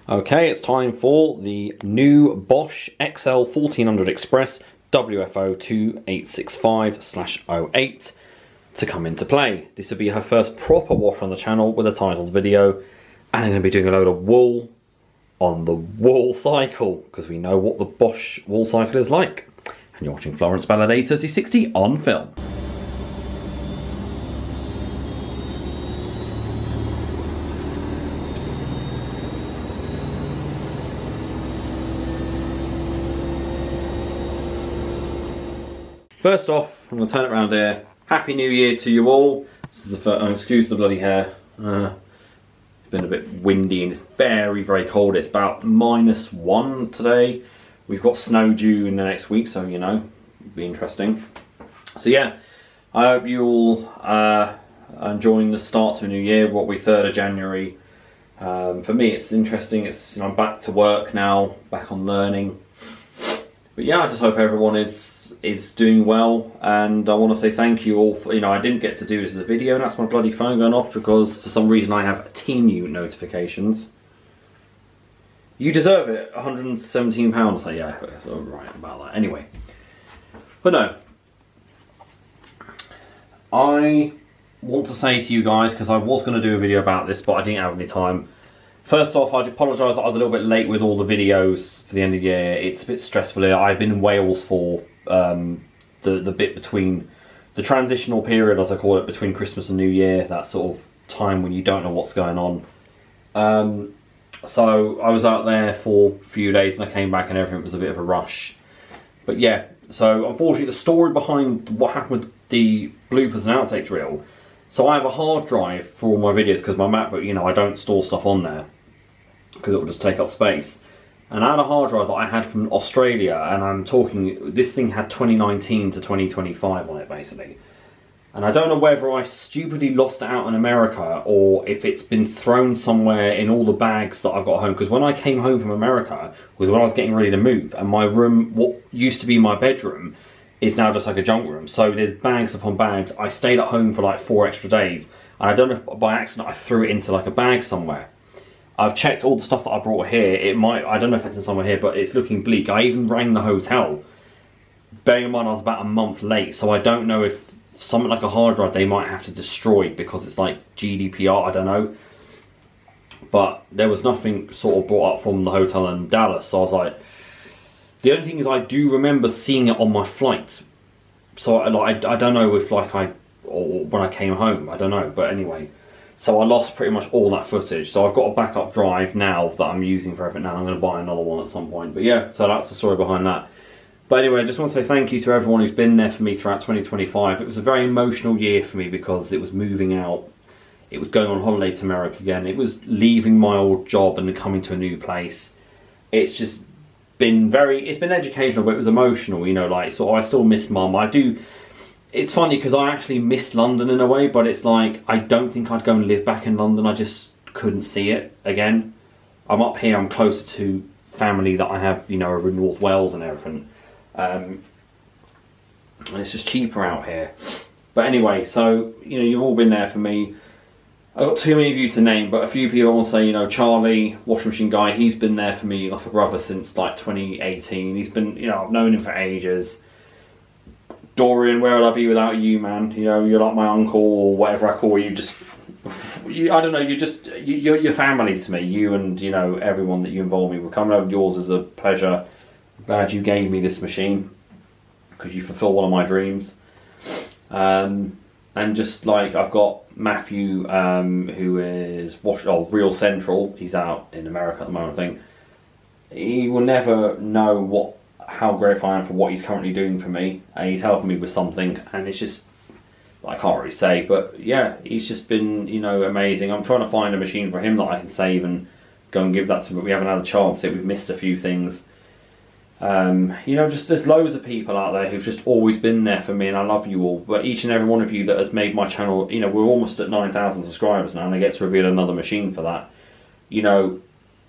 Okay, it's time for the new Bosch Exxcel 1400 Express WFO2865/08 to come into play. This will be her first proper wash on the channel with a titled video, and I'm going to be doing a load of wool on the wool cycle, because we know what the Bosch wool cycle is like. And you're watching Florence Ballard A3060 on film. First off, I'm going to turn it around here. Happy New Year to you all. This is the first, excuse the bloody hair. It's been a bit windy and it's very, very cold. It's about -1 today. We've got snow due in the next week, so you know, it'll be interesting. So yeah, I hope you all are enjoying the start to a new year. What we 3rd of January. For me, it's interesting. It's, you know, I'm back to work now, back on learning. But yeah, I just hope everyone is doing well, and I want to say thank you all for, you know, I didn't get to do this as a video, and that's my bloody phone going off because for some reason I have TNU notifications. You deserve it, £117. So yeah, right about that. Anyway, but no, I want to say to you guys, because I was going to do a video about this, but I didn't have any time. First off, I apologise that I was a little bit late with all the videos for the end of the year. It's a bit stressful here. I've been in Wales for the bit between the transitional period, as I call it, between Christmas and New Year, that sort of time when you don't know what's going on. So I was out there for a few days and I came back and everything was a bit of a rush. But yeah, so unfortunately the story behind what happened with the bloopers and outtakes reel. So I have a hard drive for all my videos because my MacBook, you know, I don't store stuff on there because it will just take up space. And I had a hard drive that I had from Australia, and I'm talking, this thing had 2019 to 2025 on it basically. And I don't know whether I stupidly lost it out in America or if it's been thrown somewhere in all the bags that I've got home. Because when I came home from America was when I was getting ready to move, and my room, what used to be my bedroom, is now just like a junk room. So there's bags upon bags. I stayed at home for like 4 extra days, and I don't know if by accident I threw it into like a bag somewhere. I've checked all the stuff that I brought here. It might, I don't know if it's in somewhere here, but it's looking bleak. I even rang the hotel. Bearing in mind I was about a month late, so I don't know if something like a hard drive they might have to destroy because it's like GDPR, I don't know. But there was nothing sort of brought up from the hotel in Dallas, so I was like, the only thing is I do remember seeing it on my flight. So I don't know if like or when I came home, I don't know, but anyway. So I lost pretty much all that footage. So I've got a backup drive now that I'm using for everything now. I'm going to buy another one at some point. But yeah, so that's the story behind that. But anyway, I just want to say thank you to everyone who's been there for me throughout 2025. It was a very emotional year for me because it was moving out. It was going on holiday to America again. It was leaving my old job and coming to a new place. It's just been it's been educational, but it was emotional, you know, like, so I still miss Mum. I do. It's funny because I actually miss London in a way, but it's like, I don't think I'd go and live back in London. I just couldn't see it again. I'm up here, I'm closer to family that I have, you know, over in North Wales and everything. And it's just cheaper out here. But anyway, so, you know, you've all been there for me. I've got too many of you to name, but a few people I want to say, you know, Charlie, washing machine guy, he's been there for me like a brother since like 2018. He's been, you know, I've known him for ages. Dorian, where would I be without you, man? You know, you're like my uncle or whatever I call you. Just, I don't know, you're family to me. You and, you know, everyone that you involve me with. Coming over yours is a pleasure. I'm glad you gave me this machine because you fulfill one of my dreams. And just like, I've got Matthew, who is Real Central. He's out in America at the moment, I think. He will never know how grateful I am for what he's currently doing for me, and he's helping me with something, and it's just, I can't really say, but yeah, he's just been, you know, amazing. I'm trying to find a machine for him that I can save and go and give that to him, but we haven't had a chance yet. We've missed a few things. You know, just there's loads of people out there who've just always been there for me, and I love you all. But each and every one of you that has made my channel, you know, we're almost at 9,000 subscribers now, and I get to reveal another machine for that. You know,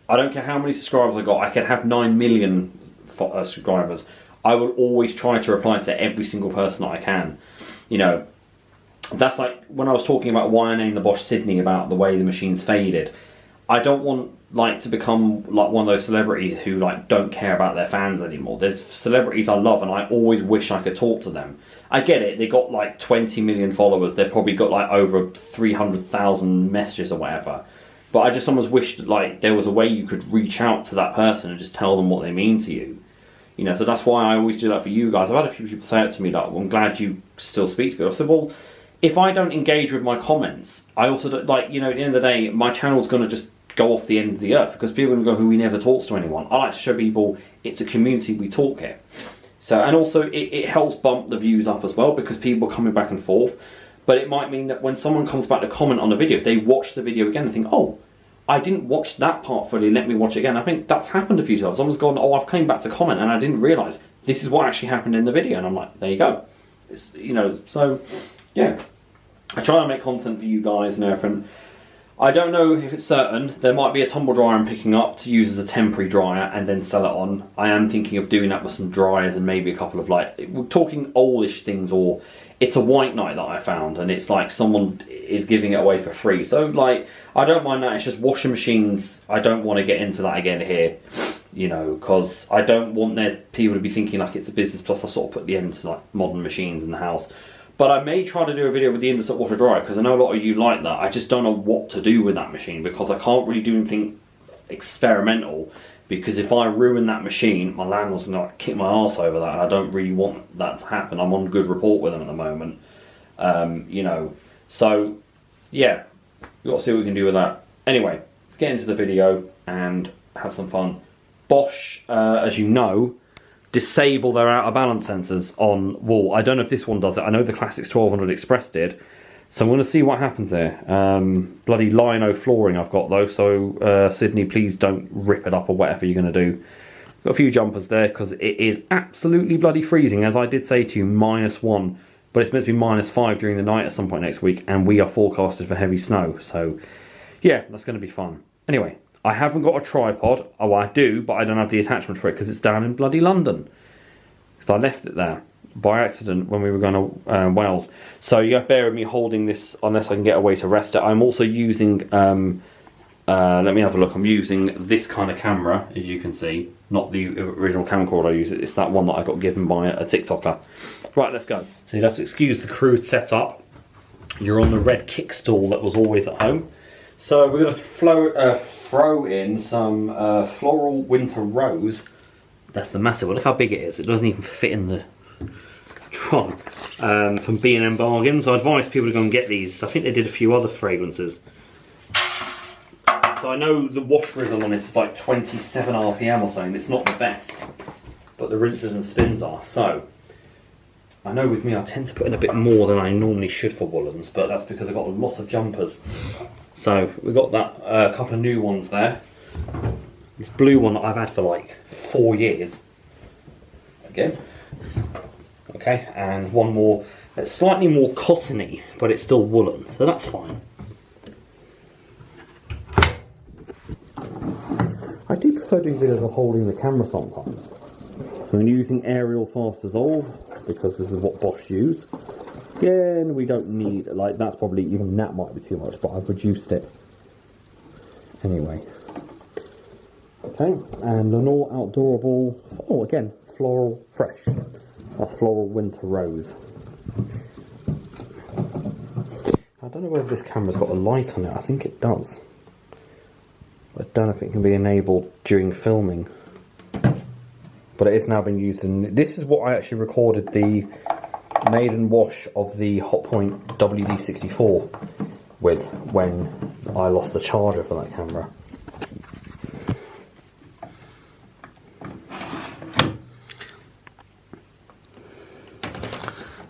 I don't care how many subscribers I got. I could have 9 million subscribers. I will always try to reply to every single person that I can. You know, that's like when I was talking about why I named the Bosch Sydney, about the way the machine's faded. I don't want like to become like one of those celebrities who like don't care about their fans anymore. There's celebrities I love and I always wish I could talk to them. I get it, they got like 20 million followers, they've probably got like over 300,000 messages or whatever. But I just almost wished like there was a way you could reach out to that person and just tell them what they mean to you. You know, so that's why I always do that for you guys. I've had a few people say it to me, like, well, I'm glad you still speak to me. I said, well, if I don't engage with my comments, I also don't, like, you know, at the end of the day, my channel's going to just go off the end of the earth because people are going to go, who we never talks to anyone. I like to show people it's a community, we talk here. So, and also it helps bump the views up as well because people are coming back and forth. But it might mean that when someone comes back to comment on the video, they watch the video again and think, oh, I didn't watch that part fully, let me watch it again. I think that's happened a few times. Someone's gone, oh, I've came back to comment and I didn't realise this is what actually happened in the video. And I'm like, there you go. It's, you know, so, yeah. I try to make content for you guys and everything. I don't know if it's certain. There might be a tumble dryer I'm picking up to use as a temporary dryer and then sell it on. I am thinking of doing that with some dryers and maybe a couple of like, we're talking oldish things, or it's a white knight that I found and it's like someone is giving it away for free. So like, I don't mind that. It's just washing machines. I don't want to get into that again here, you know, because I don't want people to be thinking like it's a business. Plus I sort of put the end to like modern machines in the house. But I may try to do a video with the Indusat washer dryer because I know a lot of you like that. I just don't know what to do with that machine because I can't really do anything experimental, because if I ruin that machine, my landlord's going to like kick my arse over that, and I don't really want that to happen. I'm on good rapport with them at the moment, you know. So yeah, we've got to see what we can do with that. Anyway, let's get into the video and have some fun. Bosch, as you know, disable their out of balance sensors on wool. I don't know if this one does it. I know the Classics 1200 Express did. So I'm going to see what happens here. Bloody lino flooring I've got though, so Sydney, please don't rip it up or whatever you're going to do. Got a few jumpers there because it is absolutely bloody freezing. As I did say to you, -1, but it's meant to be -5 during the night at some point next week, and we are forecasted for heavy snow. So yeah, that's going to be fun. Anyway, I haven't got a tripod. Oh, I do, but I don't have the attachment for it because it's down in bloody London. Because I left it there by accident when we were going to Wales. So you have to bear with me holding this unless I can get a way to rest it. I'm also using, let me have a look. I'm using this kind of camera, as you can see. Not the original camcorder I use. It's that one that I got given by a TikToker. Right, let's go. So you'd have to excuse the crude setup. You're on the red kickstool that was always at home. So we're going to throw in some floral winter rose. That's the massive one. Look how big it is. It doesn't even fit in the trunk. From B&M Bargains. I advise people to go and get these. I think they did a few other fragrances. So I know the wash rhythm on this is like 27 RPM or something. It's not the best, but the rinses and spins are. So I know with me I tend to put in a bit more than I normally should for Woollens, but that's because I've got a lot of jumpers. So we've got that, a couple of new ones there. This blue one that I've had for like 4 years. Again. Okay, and one more that's slightly more cottony, but it's still woolen, so that's fine. I do prefer doing videos of holding the camera sometimes. So I'm using aerial fast dissolve because this is what Bosch use. Again, we don't need, like, that's probably, even that might be too much, but I've reduced it. Anyway. Okay, and Lenore Outdoorable, oh, again, floral fresh. That's floral winter rose. I don't know whether this camera's got a light on it, I think it does. I don't know if it can be enabled during filming. But it is now being used in, this is what I actually recorded the maiden wash of the Hotpoint WD-64 with when I lost the charger for that camera.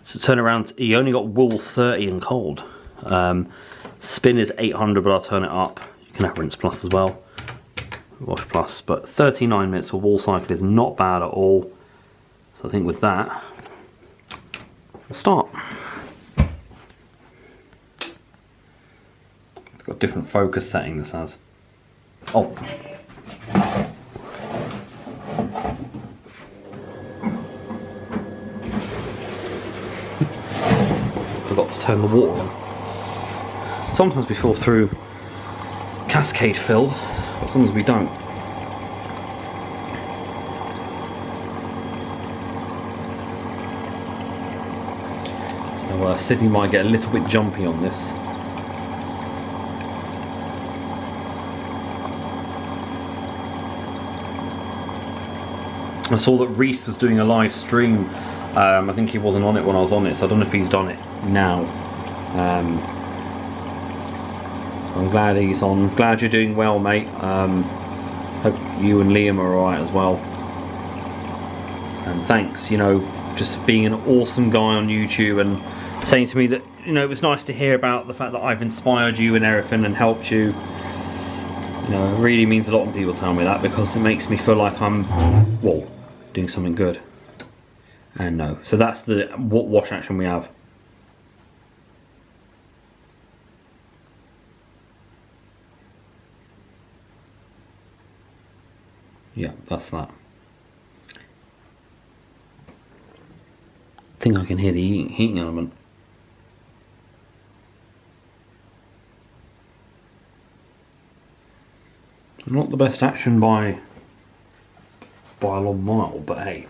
So turn around, you only got wool 30 and cold. Spin is 800, but I'll turn it up. You can have rinse plus as well, wash plus, but 39 minutes for wool cycle is not bad at all. So I think with that, we'll start. It's got different focus setting this has. Oh. Forgot to turn the water on. Sometimes we fall through cascade fill, as long as we don't. So Sydney might get a little bit jumpy on this. I saw that Reese was doing a live stream. I think he wasn't on it when I was on it, so I don't know if he's done it now. I'm glad he's on. Glad you're doing well, mate. Hope you and Liam are alright as well. And thanks, you know, just being an awesome guy on YouTube and saying to me that, you know, it was nice to hear about the fact that I've inspired you and everything and helped you. You know, it really means a lot when people tell me that, because it makes me feel like I'm, well, doing something good. And no, so that's the wash action we have. Yeah, that's that. I think I can hear the heating element. Not the best action by a long mile, but hey.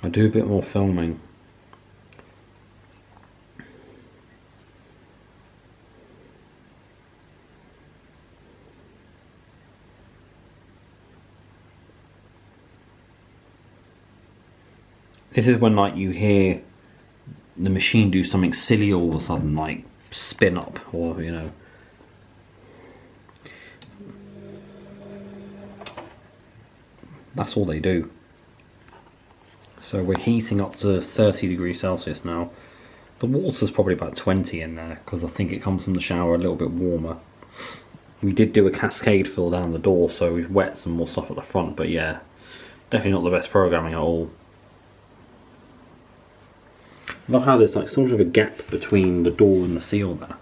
I do a bit more filming. This is when, like, you hear the machine do something silly all of a sudden, like spin up, or, you know. That's all they do. So we're heating up to 30 degrees Celsius now. The water's probably about 20 in there, because I think it comes from the shower a little bit warmer. We did do a cascade fill down the door, so we've wet some more stuff at the front, but yeah, definitely not the best programming at all. I love how there's like sort of a gap between the door and the seal there.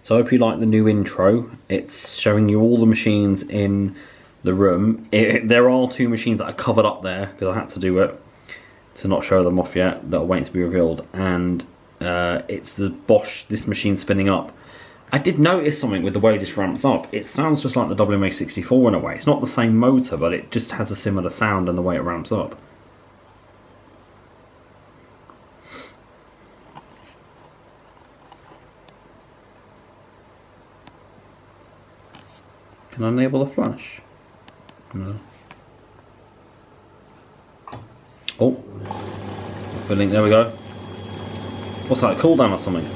So I hope you like the new intro. It's showing you all the machines in the room. There are two machines that are covered up there, because I had to do it to not show them off yet, that are waiting to be revealed. And it's the Bosch, this machine spinning up. I did notice something with the way this ramps up. It sounds just like the WMA64 in a way. It's not the same motor, but it just has a similar sound in the way it ramps up. Can I enable the flash? No. Oh, filling. There we go. What's that? A cooldown or something?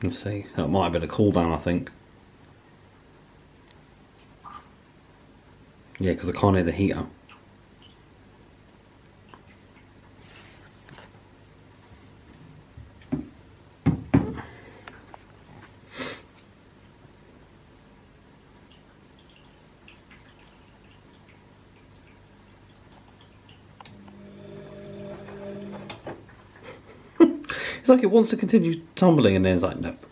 Let's see, that might have been a cooldown, I think. Yeah, because I can't hear the heater. It's like it wants to continue tumbling and then it's like, nope.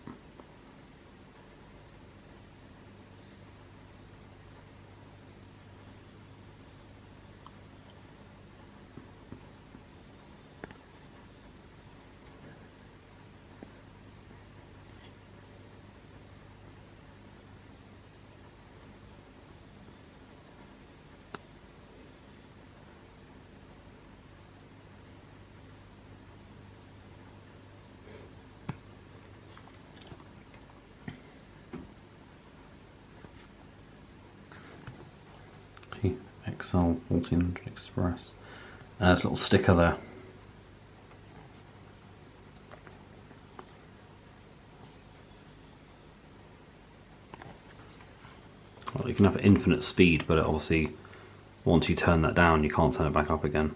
Bosch Exxcel 1400 Express. And there's a little sticker there. Well, you can have infinite speed, but obviously once you turn that down you can't turn it back up again.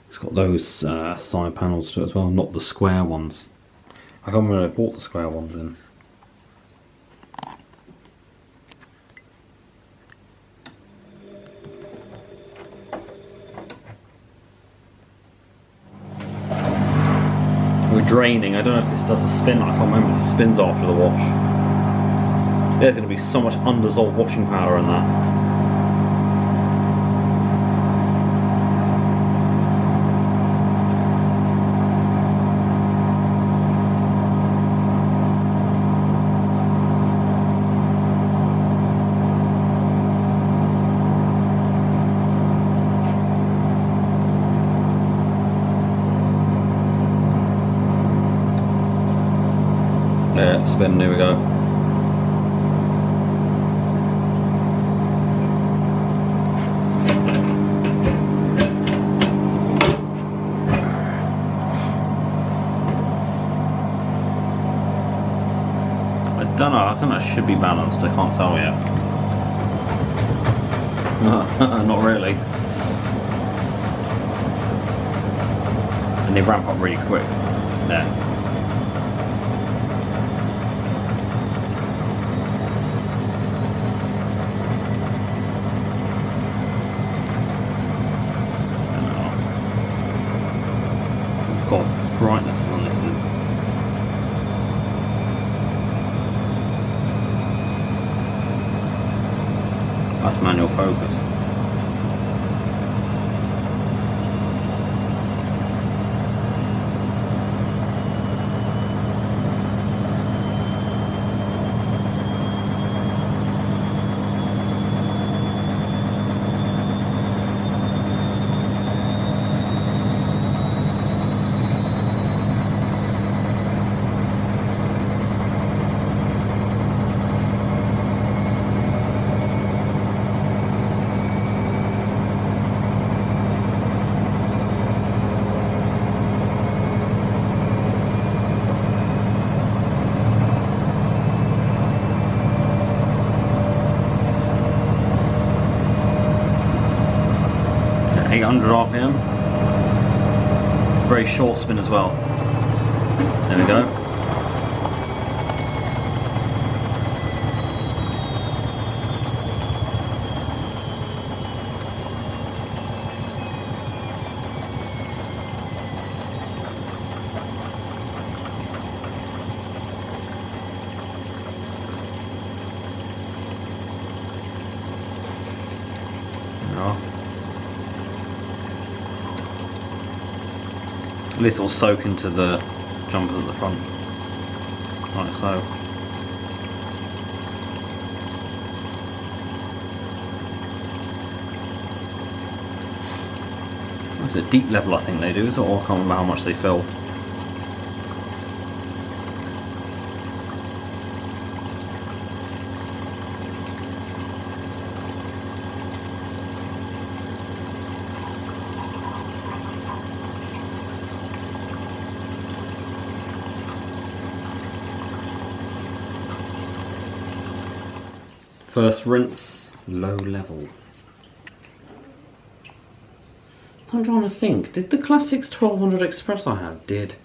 It's got those side panels to it as well, not the square ones. I can't remember when I bought the square ones in. We're draining. I don't know if this does a spin. I can't remember if it spins after the wash. There's going to be so much undissolved washing powder in that. Yeah, it's spinning, here we go. I don't know, I think that should be balanced, I can't tell yet. Not really. And they ramp up really quick. There. God, brightness on this is... That's manual focus. At 800 RPM. Very short spin as well. There we go. At least it'll soak into the jumpers at the front, like so. It's a deep level I think they do, so I can't remember how much they fill. First rinse, low level. I'm trying to think, did the Classics 1200 Express I had did?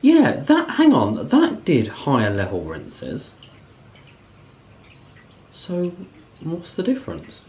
Yeah, that, hang on, that did higher level rinses. So, what's the difference?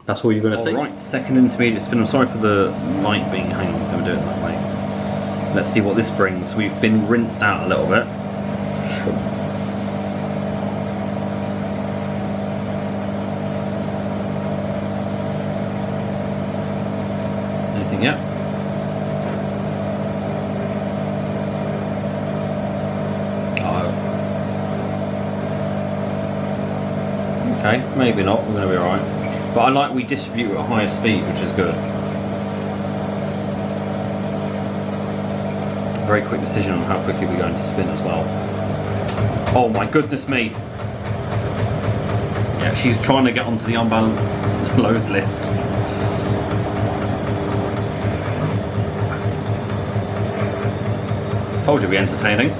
That's all you're going to see. Right, second intermediate spin. I'm sorry for the light being hanging. I'm going to do it that way. Let's see what this brings. We've been rinsed out a little bit. Anything yet? Okay, maybe not, we're going to be alright. But I like we distribute at a higher speed, which is good. Very quick decision on how quickly we're going to spin as well. Oh my goodness me! Yeah, she's trying to get onto the unbalanced lows list. Told you, be entertaining.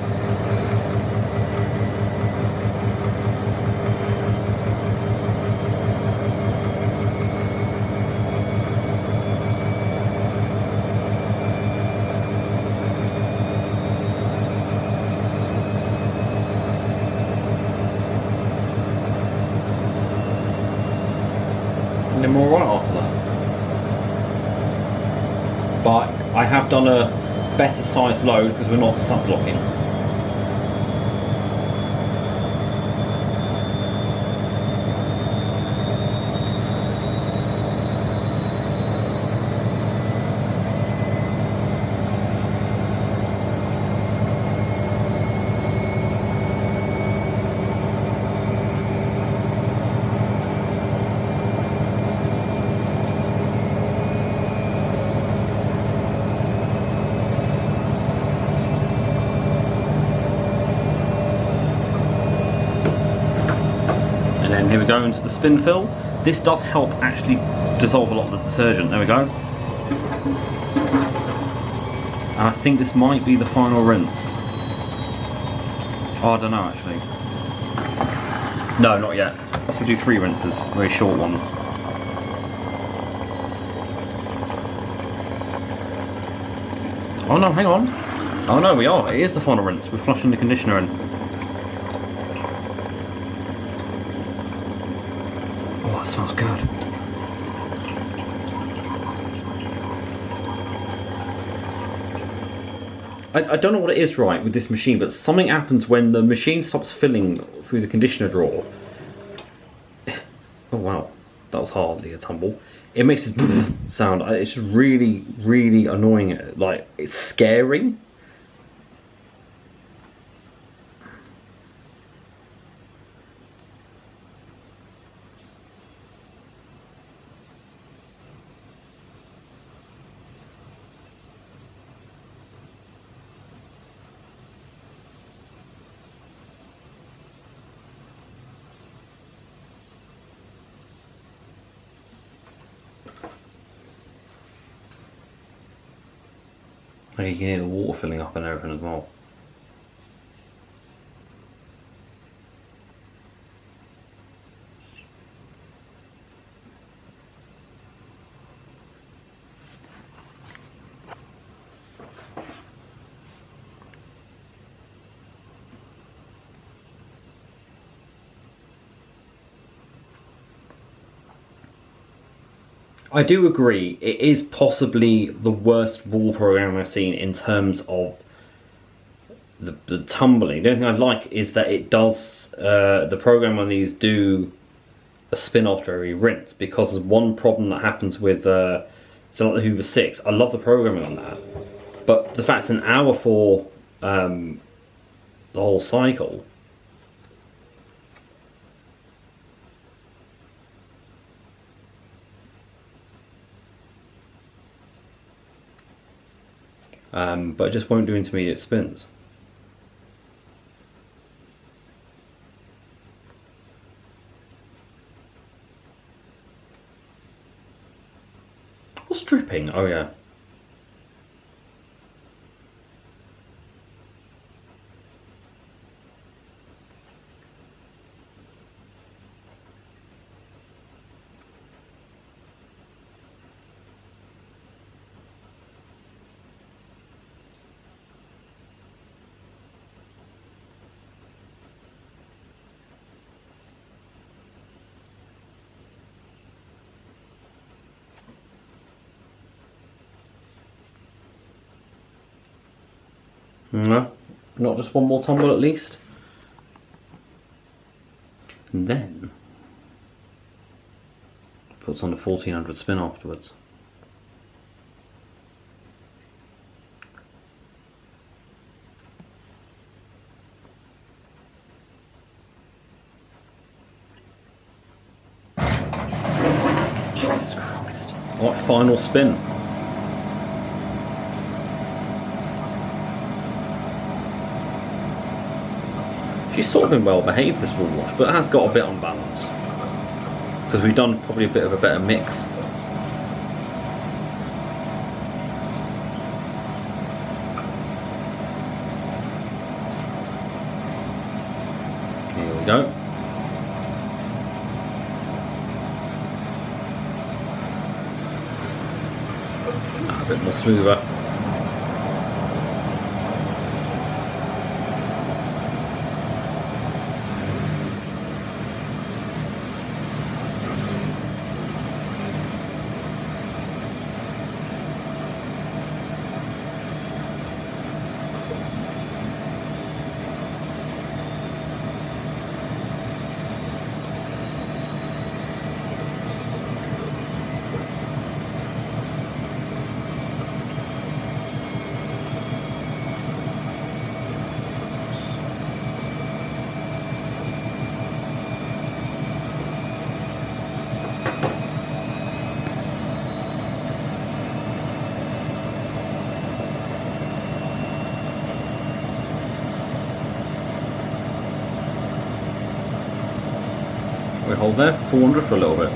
And then we're alright after that. But I have done a better sized load because we're not subslocking. And then here we go into the spin fill. This does help actually dissolve a lot of the detergent. There we go. And I think this might be the final rinse. Oh, I don't know actually. No, not yet. Let's do 3 rinses, very short ones. Oh no, hang on. Oh no, we are. It is the final rinse. We're flushing the conditioner in. Oh, it smells good. I don't know what it is right with this machine, but something happens when the machine stops filling through the conditioner drawer. Oh wow, that was hardly a tumble. It makes this sound. It's just really, really annoying. Like, it's scary. And you can hear the water filling up and everything as well. I do agree, it is possibly the worst wool program I've seen in terms of the tumbling. The only thing I like is that it does, the program on these do a spin after every rinse, because there's one problem that happens with, so like the Hoover 6, I love the programming on that, but the fact it's an hour for the whole cycle. But it just won't do intermediate spins. What's dripping? Oh yeah. No, not just one more tumble at least. And then puts on the 1400 spin afterwards. Jesus Christ. What final spin? She's sort of been well behaved, this wool wash, but it has got a bit unbalanced. Because we've done probably a bit of a better mix. Here we go. A bit more smoother. We hold there, 400 for a little bit.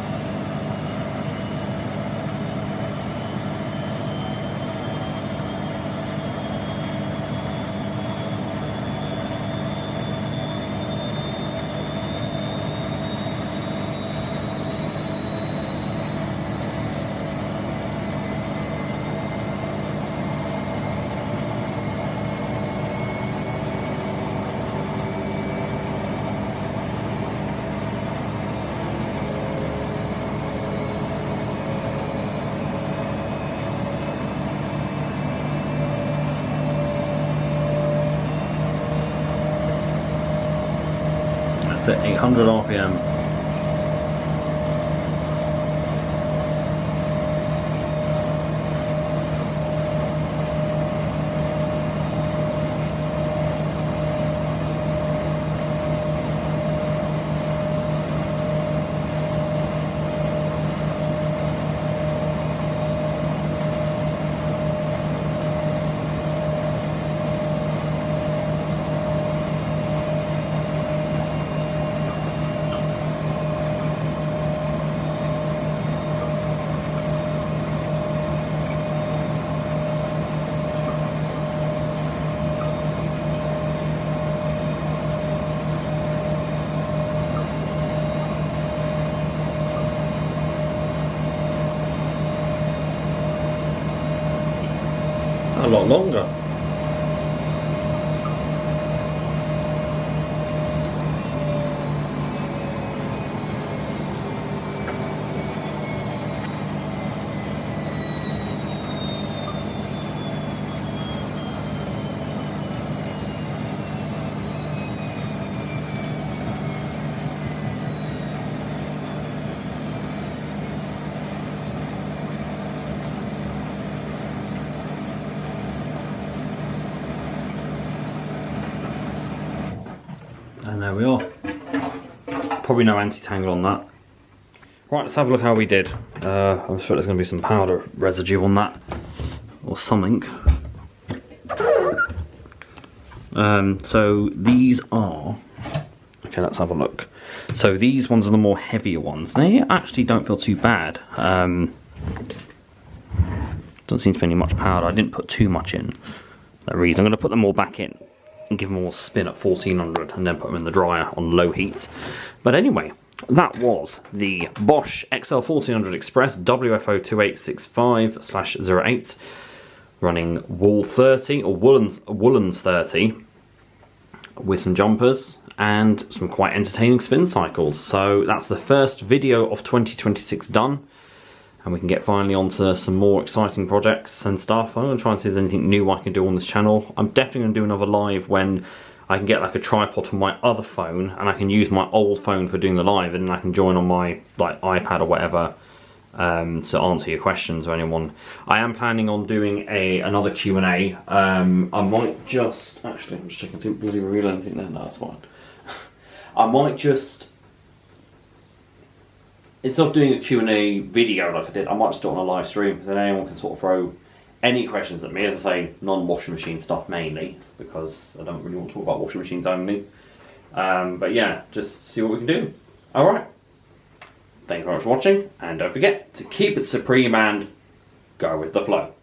That's at 800 RPM. A lot longer. And there we are. Probably no anti-tangle on that. Right, let's have a look how we did. I'm sure there's going to be some powder residue on that, or something. So these are... Okay, let's have a look. So these ones are the more heavier ones. They actually don't feel too bad. Doesn't seem to be any much powder. I didn't put too much in. That reason. I'm going to put them all back in and give them all a spin at 1400 and then put them in the dryer on low heat. But anyway, that was the Bosch Exxcel 1400 Express WFO2865/08 running wool 30 or woolens 30 with some jumpers and some quite entertaining spin cycles. So that's the first video of 2026 done. and we can get finally onto some more exciting projects and stuff. I'm going to try and see if there's anything new I can do on this channel. I'm definitely going to do another live when I can get like a tripod on my other phone, and I can use my old phone for doing the live, and then I can join on my like iPad or whatever to answer your questions or anyone. I am planning on doing another Q&A. I might just, actually, I'm just checking, I didn't really reveal anything there, no, that's fine. I might just, instead of doing a Q&A video like I did, I might just do it on a live stream, then anyone can sort of throw any questions at me. As I say, non-washing machine stuff mainly, because I don't really want to talk about washing machines only. But yeah, just see what we can do. Alright. Thank you very much for watching, and don't forget to keep it supreme and go with the flow.